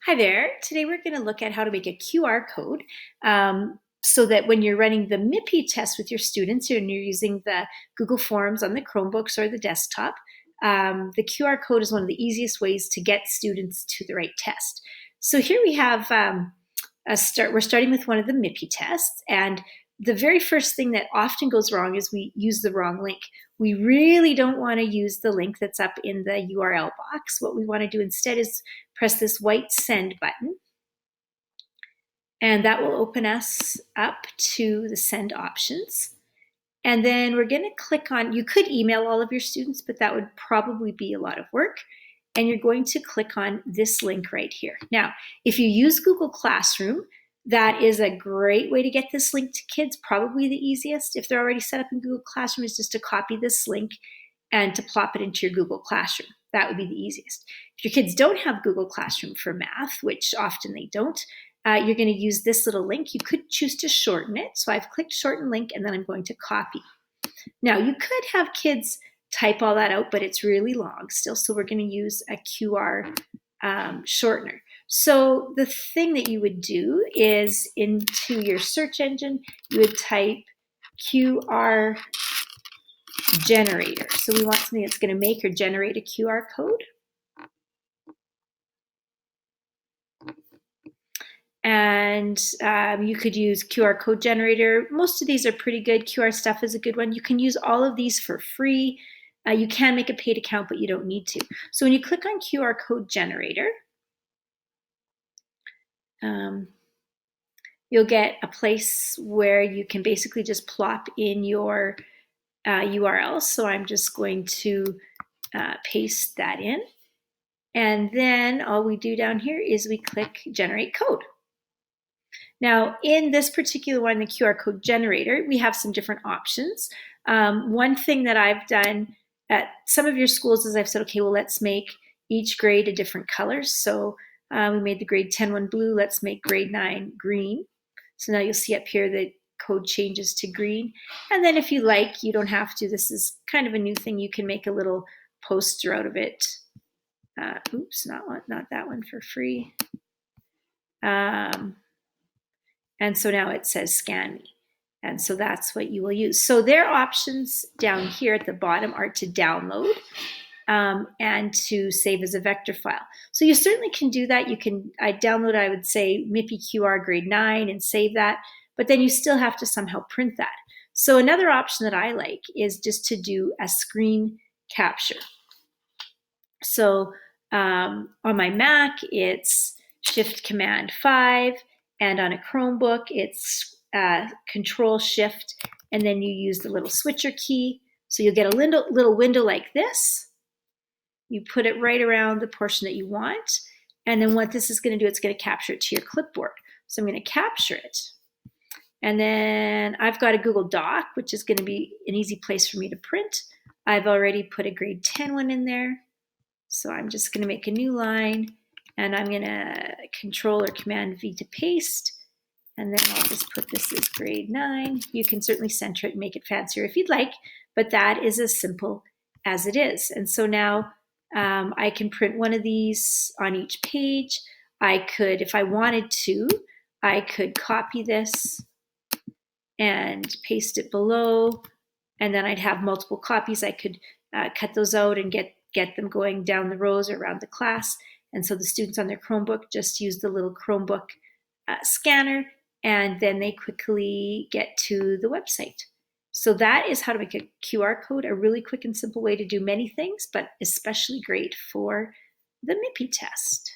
Hi there. Today we're going to look at how to make a QR code so that when you're running the MIPI test with your students and you're using the Google Forms on the Chromebooks or the desktop, the QR code is one of the easiest ways to get students to the right test. So here we have we're starting with one of the MIPI tests, and the very first thing that often goes wrong is we use the wrong link. We really don't want to use the link that's up in the URL box. What we want to do instead is press this white send button, and that will open us up to the send options. And then we're going to click on, you could email all of your students, but that would probably be a lot of work. And you're going to click on this link right here. Now, if you use Google Classroom, that is a great way to get this link to kids, probably the easiest. If they're already set up in Google Classroom, is just to copy this link and to plop it into your Google Classroom. That would be the easiest. If your kids don't have Google Classroom for math, which often they don't, you're going to use this little link. You could choose to shorten it. So I've clicked shorten link, and then I'm going to copy. Now, you could have kids type all that out, but it's really long still. So we're going to use a QR shortener. So the thing that you would do is into your search engine, you would type QR generator. So we want something that's going to make or generate a QR code. And you could use QR code generator. Most of these are pretty good. QR stuff is a good one. You can use all of these for free. You can make a paid account, but you don't need to. So when you click on QR code generator, you'll get a place where you can basically just plop in your URL. So I'm just going to paste that in. And then all we do down here is we click generate code. Now, in this particular one, the QR code generator, we have some different options. One thing that I've done at some of your schools is I've said, okay, well, let's make each grade a different color. So we made the grade 10 one blue. Let's make grade 9 green. So now you'll see up here the code changes to green. And then if you like, you don't have to. This is kind of a new thing. You can make a little poster out of it. Oops, not that one for free. And so now it says scan me. And so that's what you will use. So their options down here at the bottom are to download and to save as a vector file. So you certainly can do that. You can download, I would say, MIPI QR grade 9 and save that, but then you still have to somehow print that. So another option that I like is just to do a screen capture. So on my Mac, it's Shift Command 5, and on a Chromebook, it's Control Shift, and then you use the little switcher key. So you'll get a little window like this. You put it right around the portion that you want, and then what this is going to do, it's going to capture it to your clipboard. So I'm going to capture it. And then I've got a Google Doc, which is going to be an easy place for me to print. I've already put a grade 10 one in there. So I'm just going to make a new line, and I'm going to Control or Command V to paste. And then I'll just put this as grade 9. You can certainly center it and make it fancier if you'd like, but that is as simple as it is. And so now I can print one of these on each page. I could, if I wanted to, I could copy this and paste it below, and then I'd have multiple copies. I could cut those out and get them going down the rows or around the class. And so the students on their Chromebook just use the little Chromebook scanner, and then they quickly get to the website. So that is how to make a QR code, a really quick and simple way to do many things, but especially great for the MIPI test.